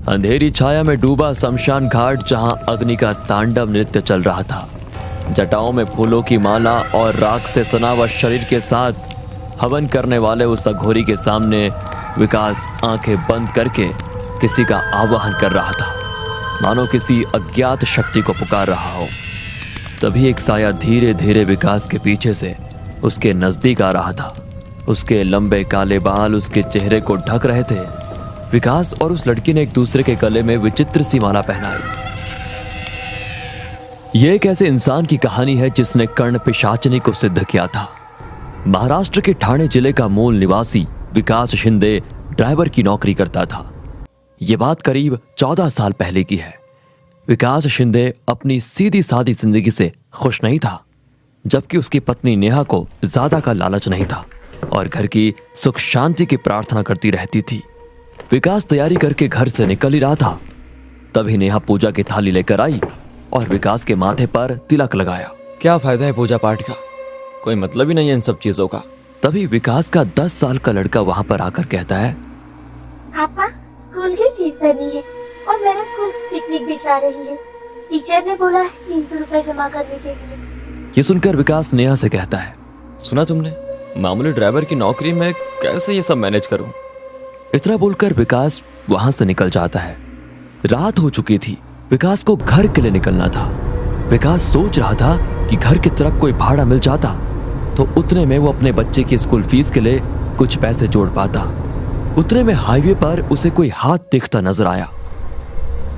अंधेरी छाया में डूबा शमशान घाट, जहां अग्नि का तांडव नृत्य चल रहा था। जटाओं में फूलों की माला और राख से सना हुआ शरीर के साथ हवन करने वाले उस अघोरी के सामने विकास आंखें बंद करके किसी का आवाहन कर रहा था, मानो किसी अज्ञात शक्ति को पुकार रहा हो। तभी एक साया धीरे धीरे विकास के पीछे से उसके नजदीक आ रहा था। उसके लंबे काले बाल उसके चेहरे को ढक रहे थे। विकास और उस लड़की ने एक दूसरे के गले में विचित्र सी माला पहनाई। यह एक ऐसे इंसान की कहानी है जिसने कर्ण पिशाचनी को सिद्ध किया था। महाराष्ट्र के ठाणे जिले का मूल निवासी विकास शिंदे ड्राइवर की नौकरी करता था। यह बात करीब 14 साल पहले की है। विकास शिंदे अपनी सीधी सादी जिंदगी से खुश नहीं था, जबकि उसकी पत्नी नेहा को ज्यादा का लालच नहीं था और घर की सुख शांति की प्रार्थना करती रहती थी। विकास तैयारी करके घर से निकल ही रहा था, तभी नेहा पूजा की थाली लेकर आई और विकास के माथे पर तिलक लगाया। क्या फायदा है पूजा पाठ का, कोई मतलब ही नहीं है इन सब चीजों का। तभी विकास का 10 साल का लड़का वहां पर आकर कहता है, पापा, स्कूल की फीस भरनी है और मेरा स्कूल पिकनिक भी जा रही है। टीचर ने बोला 300 रुपए जमा करने के लिए। ये सुनकर विकास नेहा से कहता है, सुना तुमने, मामूली ड्राइवर की नौकरी में कैसे ये सब मैनेज करूं। इतना बोलकर विकास वहां से निकल जाता है। रात हो चुकी थी। विकास को घर के लिए निकलना था। विकास सोच रहा था कि घर की तरफ कोई भाड़ा मिल जाता तो उतने में वो अपने बच्चे की स्कूल फीस के लिए कुछ पैसे जोड़ पाता। उतने में हाईवे पर उसे कोई हाथ दिखता नजर आया।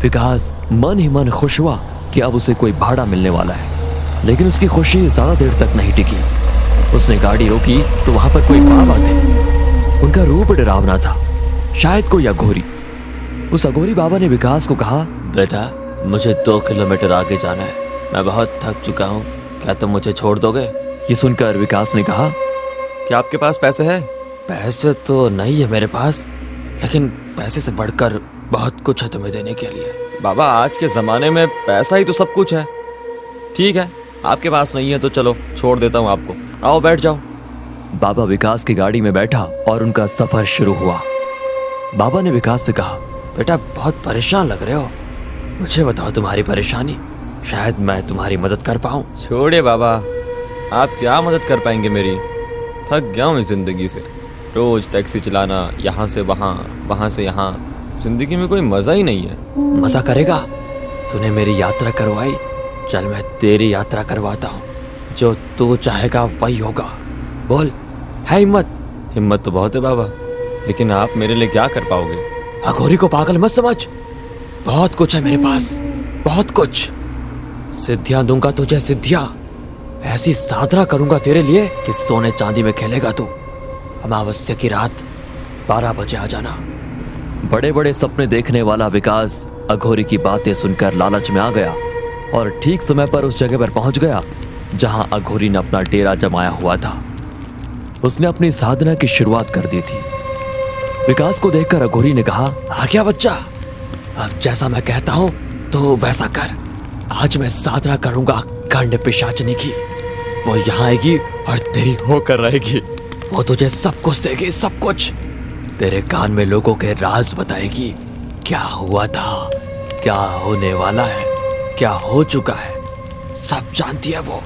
विकास मन ही मन खुश हुआ कि अब उसे कोई भाड़ा मिलने वाला है, लेकिन उसकी खुशी ज्यादा देर तक नहीं टिकी। उसने गाड़ी रोकी तो वहां पर कोई बाबा थे। उनका रूप डरावना था, शायद कोई अघोरी। उस अघोरी बाबा ने विकास को कहा, बेटा, मुझे 2 किलोमीटर आगे जाना है, मैं बहुत थक चुका हूँ, क्या तुम मुझे छोड़ दोगे। ये सुनकर विकास ने कहा, क्या आपके पास पैसे है। पैसे तो नहीं है मेरे पास, लेकिन पैसे से बढ़कर बहुत कुछ है तुम्हें देने के लिए। बाबा, आज के जमाने में पैसा ही तो सब कुछ है। ठीक है, आपके पास नहीं है तो चलो छोड़ देता हूँ आपको, आओ बैठ जाओ। बाबा विकास की गाड़ी में बैठा और उनका सफर शुरू हुआ। बाबा ने विकास से कहा, बेटा, बहुत परेशान लग रहे हो, मुझे बताओ तुम्हारी परेशानी, शायद मैं तुम्हारी मदद कर पाऊँ। छोड़िए बाबा, आप क्या मदद कर पाएंगे मेरी, थक गया हूँ इस जिंदगी से। रोज टैक्सी चलाना, यहाँ से वहाँ, वहाँ से यहाँ, जिंदगी में कोई मजा ही नहीं है। मजा करेगा? तूने मेरी यात्रा करवाई, चल मैं तेरी यात्रा करवाता हूँ। जो तू चाहेगा वही होगा। बोल, है हिम्मत? हिम्मत तो बहुत है बाबा, लेकिन आप मेरे लिए क्या कर पाओगे। अघोरी को पागल मत समझ, बहुत कुछ है मेरे पास, बहुत कुछ। सिद्धियां दूंगा तुझे, सिद्धियां। ऐसी साधना करूंगा तेरे लिए कि सोने चांदी में खेलेगा तू। अमावस्या की रात 12 बजे आ जाना। बड़े बड़े सपने देखने वाला विकास अघोरी की बातें सुनकर लालच में आ गया और ठीक समय पर उस जगह पर पहुंच गया जहां अघोरी ने अपना डेरा जमाया हुआ था। उसने अपनी साधना की शुरुआत कर दी थी। विकास को देखकर अघोरी ने कहा, आ गया बच्चा, अब जैसा मैं कहता हूं तो वैसा कर। आज मैं साधना करूंगा कर्ण पिशाचनी की। वो यहाँ आएगी और तेरी होकर रहेगी। वो तुझे सब कुछ देगी, सब कुछ। तेरे कान में लोगों के राज बताएगी, क्या हुआ था, क्या होने वाला है, क्या हो चुका है, सब जानती है वो।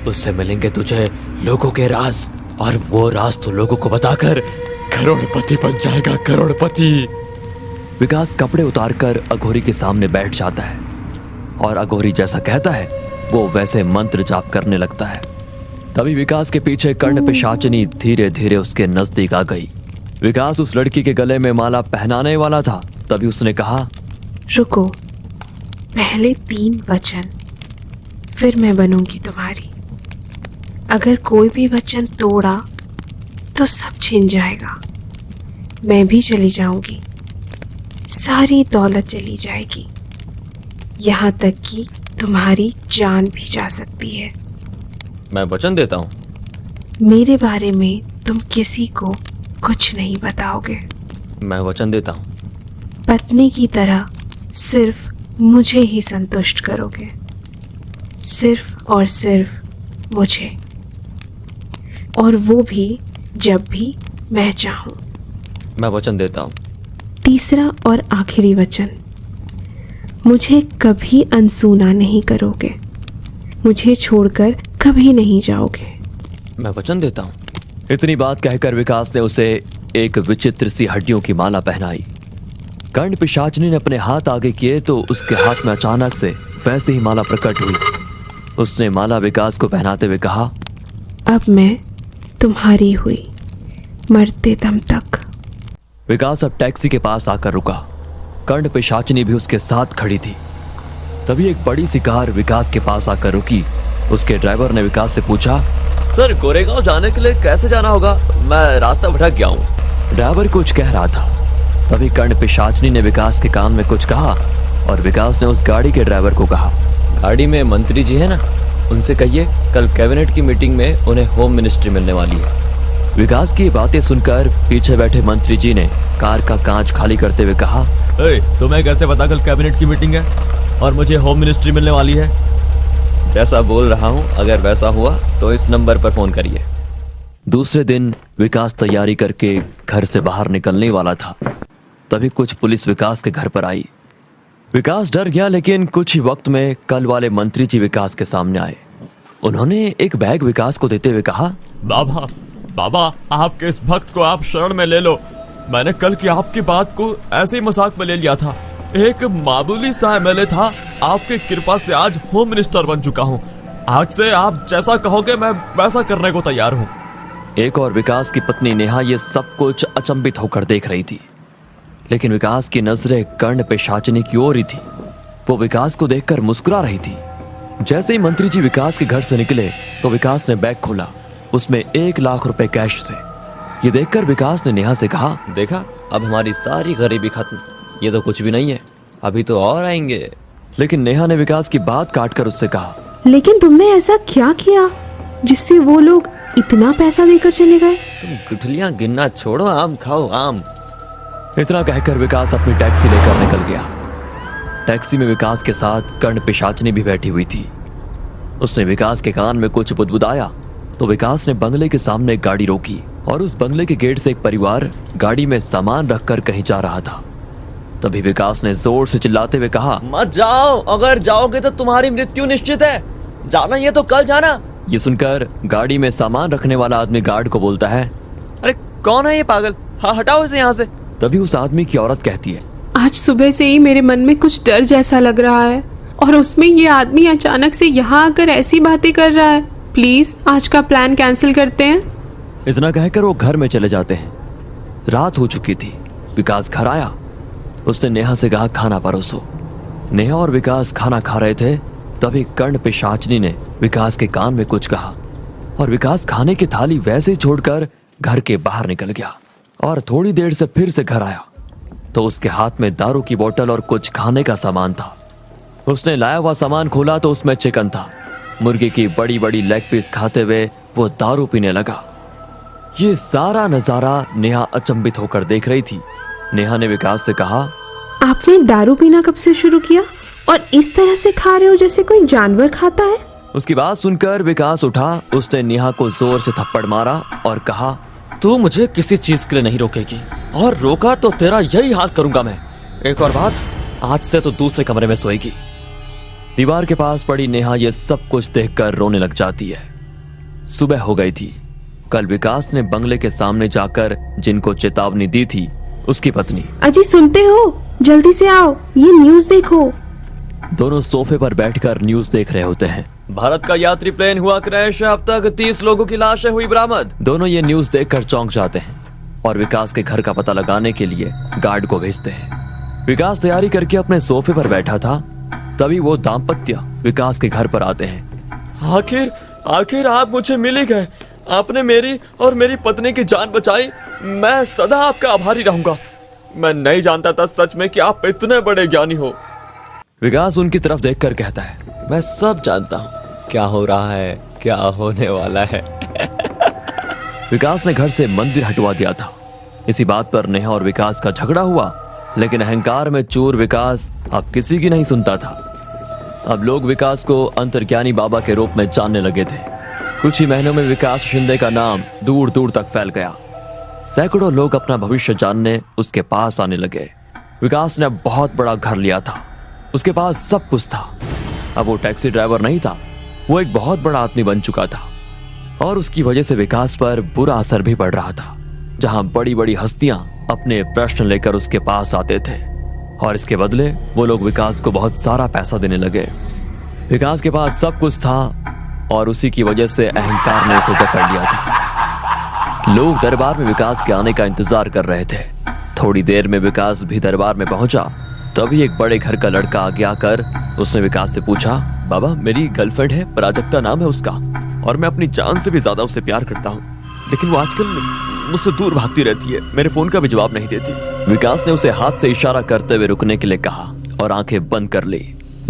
उससे मिलेंगे तुझे लोगों के राज, और वो राज तो लोगों को बताकर करोड़पति बन जाएगा, करोड़पति। विकास कपड़े उतारकर अघोरी के सामने बैठ जाता है और अघोरी जैसा कहता है वो वैसे मंत्र जाप करने लगता है। तभी विकास के पीछे कर्ण पिशाचनी धीरे धीरे उसके नजदीक आ गई। विकास उस लड़की के गले में माला पहनाने वाला था, तभी उसने कहा, रुको, पहले 3 वचन, फिर मैं बनूंगी तुम्हारी। अगर कोई भी वचन तोड़ा तो सब छिन जाएगा, मैं भी चली जाऊंगी, सारी दौलत चली जाएगी, यहाँ तक कि तुम्हारी जान भी जा सकती है। मैं वचन देता हूँ। मेरे बारे में तुम किसी को कुछ नहीं बताओगे। मैं वचन देता हूँ। पत्नी की तरह सिर्फ मुझे ही संतुष्ट करोगे, सिर्फ और सिर्फ मुझे, और वो भी जब भी मैं चाहूँ। मैं वचन देता हूँ। तीसरा और आखिरी वचन, मुझे कभी अनसुना नहीं करोगे, मुझे छोड़कर कभी नहीं जाओगे। मैं वचन देता हूँ। इतनी बात कहकर विकास ने उसे एक विचित्र सी हड्डियों की माला पहनाई। कर्ण पिशाचनी ने अपने हाथ आगे किए तो उसके हाथ में अचानक से वैसे ही माला प्रकट हुई। उसने माला विकास को पहनाते हुए कहा, अब मैं तुम्हारी हुई, मरते दम तक। विकास अब टैक्सी के पास आकर रुका। कर्ण पिशाचनी भी उसके साथ खड़ी थी। तभी एक बड़ी सी कार विकास के पास आकर रुकी। उसके ड्राइवर ने विकास से पूछा, सर गोरेगांव जाने के लिए कैसे जाना होगा? मैं रास्ता भटक गया हूँ। ड्राइवर कुछ कह रहा था। तभी कर्ण पिशाचनी ने विकास के कान में कुछ कहा और विकास ने उस गाड़ी के ड्राइवर को कहा, गाड़ी में मंत्री जी है ना, उनसे कहिए कल कैबिनेट की मीटिंग में उन्हें होम मिनिस्ट्री मिलने वाली है। विकास की बातें सुनकर पीछे बैठे मंत्री जी ने कार का कांच खाली करते हुए कहा, तुम्हें कैसे पता कल कैबिनेट की मीटिंग है और मुझे होम मिनिस्ट्री मिलने वाली है? जैसा बोल रहा हूँ, अगर वैसा हुआ तो इस नंबर पर फोन करिए। दूसरे दिन विकास तैयारी करके घर से बाहर निकलने वाला था। तभी कुछ पुलिस विकास के घर पर आई। विकास डर गया, लेकिन कुछ ही वक्त में कल वाले मंत्री जी विकास के सामने आए। उन्होंने एक बैग विकास को देते हुए कहा, बाबा बाबा, आपके इस भक्त को आप शरण में ले लो। मैंने कल की आपकी बात को ऐसे ही मजाक में ले लिया था। एक मामूली सा एमएलए था, आपकी कृपा से आज होम मिनिस्टर बन चुका हूँ। आज से आप जैसा कहोगे मैं वैसा करने को तैयार हूँ। एक और विकास की पत्नी नेहा ये सब कुछ अचंभित होकर देख रही थी, लेकिन विकास की नजरें कर्ण पिशाचनी की ओर ही थी। वो विकास को देखकर मुस्कुरा रही थी। जैसे ही मंत्री जी विकास के घर से निकले तो विकास ने बैग खोला। उसमें 1 लाख रुपए कैश थे। ये देखकर विकास ने नेहा से कहा, देखा, अब हमारी सारी गरीबी खत्म। ये तो कुछ भी नहीं है, अभी तो और आएंगे। लेकिन नेहा ने विकास की बात काटकर उससे कहा, लेकिन तुमने ऐसा क्या किया जिससे वो लोग इतना पैसा देकर चले गए? तुम गुठलियां गिनना छोड़ो, आम खाओ आम। इतना कहकर विकास अपनी टैक्सी लेकर निकल गया। टैक्सी में विकास के साथ कर्ण पिशाचनी भी बैठी हुई थी। उसने विकास के कान में कुछ बुदबुदाया तो विकास ने बंगले के सामने एक गाड़ी रोकी और उस बंगले के गेट से एक परिवार गाड़ी में सामान रखकर कहीं जा रहा था। तभी विकास ने जोर से चिल्लाते हुए कहा, मत जाओ, अगर जाओगे तो तुम्हारी मृत्यु निश्चित है। जाना ये तो कल जाना। ये सुनकर गाड़ी में सामान रखने वाला आदमी गार्ड को बोलता है, अरे कौन है ये पागल? हाँ हटाओ इसे यहाँ से। तभी उस आदमी की औरत कहती है, आज सुबह से ही मेरे मन में कुछ डर जैसा लग रहा है और उसमें ये आदमी अचानक से यहाँ आकर ऐसी बातें कर रहा है। प्लीज आज का प्लान कैंसिल करते हैं। इतना कहकर वो घर में चले जाते हैं। रात हो चुकी थी। विकास घर आया। उसने नेहा से कहा, खाना परोसो। नेहा और विकास खाना खा रहे थे। तभी कर्ण पिशाचनी ने विकास के कान में कुछ कहा और विकास खाने की थाली वैसे ही छोड़कर घर के बाहर निकल गया और थोड़ी देर से फिर से घर आया तो उसके हाथ में दारू की बोतल और कुछ खाने का सामान था। उसने लाया हुआ सामान खोला तो उसमें चिकन था। मुर्गी की बड़ी बड़ी लेग पीस खाते हुए वो दारू पीने लगा। ये सारा नजारा नेहा अचंभित होकर देख रही थी। नेहा ने विकास से कहा, आपने दारू पीना कब से शुरू किया और इस तरह से खा रहे हो जैसे कोई जानवर खाता है? उसकी बात सुनकर विकास उठा। उसने नेहा को जोर से थप्पड़ मारा और कहा, तू मुझे किसी चीज के लिए नहीं रोकेगी और रोका तो तेरा यही हाल करूंगा मैं। एक और बात, आज से तो दूसरे कमरे में सोएगी। दीवार के पास पड़ी नेहा ये सब कुछ देखकर रोने लग जाती है। सुबह हो गई थी। कल विकास ने बंगले के सामने जाकर जिनको चेतावनी दी थी उसकी पत्नी, अजी सुनते हो, जल्दी से आओ, ये न्यूज देखो। दोनों सोफे पर बैठकर न्यूज देख रहे होते हैं। भारत का यात्री प्लेन हुआ क्रैश, अब तक 30 लोगों की लाशें हुई बरामद। दोनों ये न्यूज देखकर चौंक जाते हैं और विकास के घर का पता लगाने के लिए गार्ड को भेजते हैं। विकास तैयारी करके अपने सोफे पर बैठा था। तभी वो दाम्पत्य विकास के घर पर आते हैं। आखिर आप मुझे मिल ही गए। आपने मेरी और मेरी पत्नी की जान बचाई। मैं सदा आपका आभारी रहूंगा। मैं नहीं जानता था सच में कि आप इतने बड़े ज्ञानी हो। विकास उनकी तरफ देखकर कहता है, मैं सब जानता हूँ क्या हो रहा है, क्या होने वाला है। विकास ने घर से मंदिर हटवा दिया था। इसी बात पर नेहा और विकास का झगड़ा हुआ, लेकिन अहंकार में चूर विकास अब किसी की नहीं सुनता था। अब लोग विकास को अंतर्ज्ञानी बाबा के रूप में जानने लगे थे। कुछ ही महीनों में विकास शिंदे का नाम दूर दूर तक फैल गया। सैकड़ों लोग अपना भविष्य जानने उसके पास आने लगे। विकास ने बहुत बड़ा घर लिया था, उसके पास सब कुछ था। अब वो टैक्सी ड्राइवर नहीं था, वो एक बहुत बड़ा आदमी बन चुका था और उसकी वजह से विकास पर बुरा असर भी पड़ रहा था। जहां बड़ी बड़ी हस्तियां अपने प्रश्न लेकर उसके पास आते थे और इसके बदले वो लोग विकास को बहुत सारा पैसा देने लगे। विकास के पास सब कुछ था और उसी की वजह से अहंकार ने उसे जकड़ लिया था। लोग दरबार में विकास के आने का इंतजार कर रहे थे। थोड़ी देर में विकास भी दरबार में पहुंचा। तभी एक बड़े घर का लड़का आगे आकर उसने विकास से पूछा, बाबा मेरी गर्लफ्रेंड है, प्राजक्ता नाम है उसका, और मैं अपनी जान से भी ज्यादा उसे प्यार करता हूँ, लेकिन वो आजकल मुझसे दूर भागती रहती है, मेरे फोन का भी जवाब नहीं देती। विकास ने उसे हाथ से इशारा करते हुए रुकने के लिए कहा और आंखें बंद कर ली।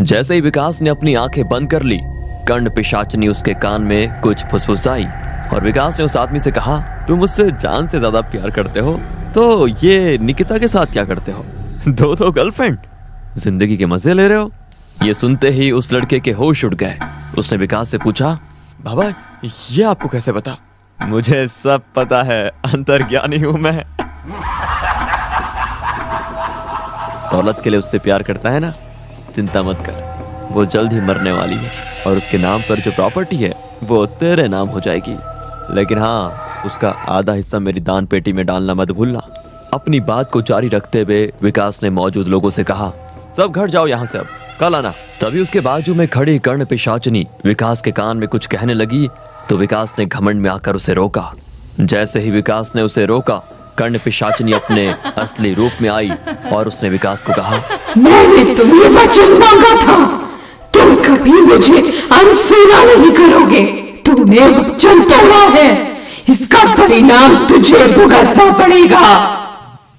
जैसे ही विकास ने अपनी आंखें बंद कर ली, कर्ण पिशाचिनी उसके कान में कुछ फुसफुसाई और विकास ने उस आदमी से कहा, तुम मुझसे जान से ज्यादा प्यार करते हो तो ये निकिता के साथ क्या करते हो? दो गर्लफ्रेंड, जिंदगी के मजे ले रहे हो? ये सुनते ही उस लड़के के होश उड़ गए। उसने विकास से पूछा, बाबा ये आपको कैसे पता? मुझे सब पता है, अंतर्ज्ञानी हूं मैं। दौलत के लिए उससे प्यार करता है ना, चिंता मत कर, वो जल्द ही मरने वाली है और उसके नाम पर जो प्रॉपर्टी है वो तेरे नाम हो जाएगी, लेकिन हाँ उसका आधा हिस्सा मेरी दान पेटी में डालना मत भूलना। अपनी बात को जारी रखते हुए विकास ने मौजूद लोगों से कहा, सब घर जाओ यहाँ से, अब कल आना। तभी उसके बाजू में खड़ी कर्ण पिशाचिनी विकास के कान में कुछ कहने लगी तो विकास ने घमंड में आकर उसे रोका। जैसे ही विकास ने उसे रोका, कर्ण पिशाचिनी अपने असली रूप में आई और उसने विकास को कहा, मैंने तुम्हें वचन मांगा था, तुम कभी मुझे अनसुना नहीं करोगे। तुमने वचन तोड़ा है, इसका परिणाम तुझे भुगतना पड़ेगा।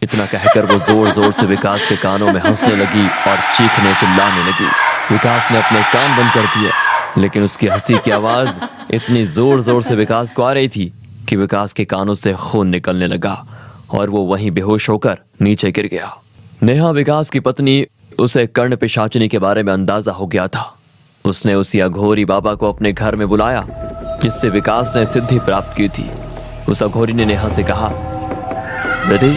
इतना कहकर वो जोर जोर से विकास के कानों में हंसने लगी और चीखने चिल्लाने लगी। विकास ने अपने कान बंद कर दिए, लेकिन उसकी हंसी की आवाज इतनी जोर जोर से विकास को आ रही थी कि विकास के कानों से खून निकलने लगा और वो वहीं बेहोश होकर नीचे गिर गया। नेहा विकास की पत्नी, उसे कर्ण पिशाचिनी के बारे में अंदाजा हो गया था। उसने उसी अघोरी बाबा को अपने घर में बुलाया जिससे विकास ने सिद्धि प्राप्त की थी। उस अघोरी ने नेहा से कहा, बेटी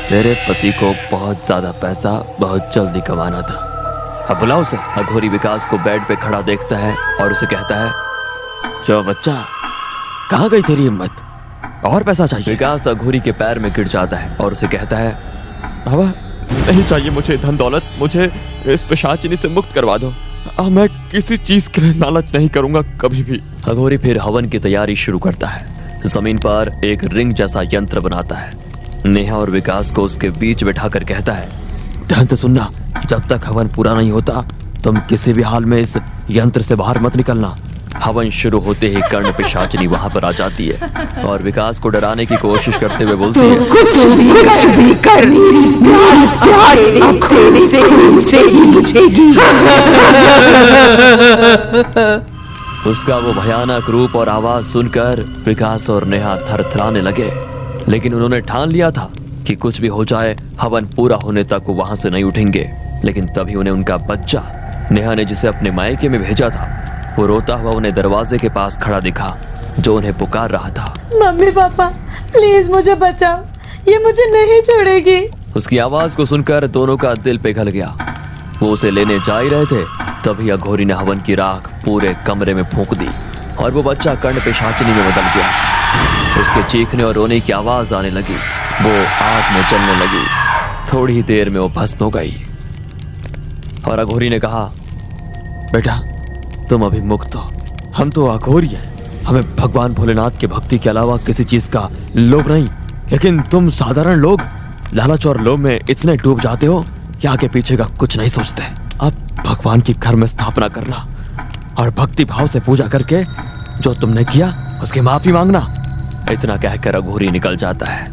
तेरे पति को बहुत ज्यादा पैसा बहुत जल्दी कमाना था, अब बुलाओ उसे। अघोरी विकास को बेड पे खड़ा देखता है और उसे कहता है, जो बच्चा कहाँ गई तेरी हिम्मत, और पैसा चाहिए? विकास अघोरी के पैर में गिर जाता है और उसे कहता है, बाबा नहीं चाहिए मुझे धन दौलत, मुझे इस पिशाचिनी से मुक्त करवा दो, मैं किसी चीज के लिए लालच नहीं करूंगा कभी भी। अघोरी फिर हवन की तैयारी शुरू करता है। जमीन पर एक रिंग जैसा यंत्र बनाता है। नेहा और विकास को उसके बीच बैठाकर कहता है, ध्यान से सुनना, जब तक हवन पूरा नहीं होता तुम किसी भी हाल में इस यंत्र से बाहर मत निकलना। हवन शुरू होते ही कर्ण पिशाचिनी वहां पर आ जाती है और विकास को डराने की कोशिश करते हुए बोलती है, कुछ भी कर मेरी प्यास आँखों से ही बुझेगी। उसका वो भयानक रूप और आवाज सुनकर विकास और नेहा थरथराने लगे, लेकिन उन्होंने ठान लिया था कि कुछ भी हो जाए हवन पूरा होने तक वो वहां से नहीं उठेंगे। लेकिन तभी उन्हें उनका बच्चा, नेहा ने जिसे अपने मायके में भेजा था, वो रोता हुआ उन्हें दरवाजे के पास खड़ा दिखा, जो उन्हें पुकार रहा था, मम्मी पापा प्लीज मुझे बचाओ, ये मुझे नहीं छोड़ेगी। उसकी आवाज को सुनकर दोनों का दिल पिघल गया। वो उसे लेने जा ही रहे थे, तभी अघोरी ने हवन की राख पूरे कमरे में फूंक दी और वो बच्चा कर्ण पिशाचिनी में बदल गया। उसके चीखने और रोने की आवाज आने लगी, वो आग में जलने लगी। थोड़ी ही देर में वो भस्म हो गई और अघोरी ने कहा, बेटा तुम अभी मुक्त हो, हम तो अघोरी हैं, हमें भगवान भोलेनाथ की भक्ति के अलावा किसी चीज का लोभ नहीं, लेकिन तुम साधारण लोग लालच और लोभ में इतने डूब जाते हो कि आगे पीछे का कुछ नहीं सोचते। अब भगवान की घर में स्थापना करना और भक्ति भाव से पूजा करके जो तुमने किया उसकी माफी मांगना। इतना कहकर अघोरी निकल जाता है।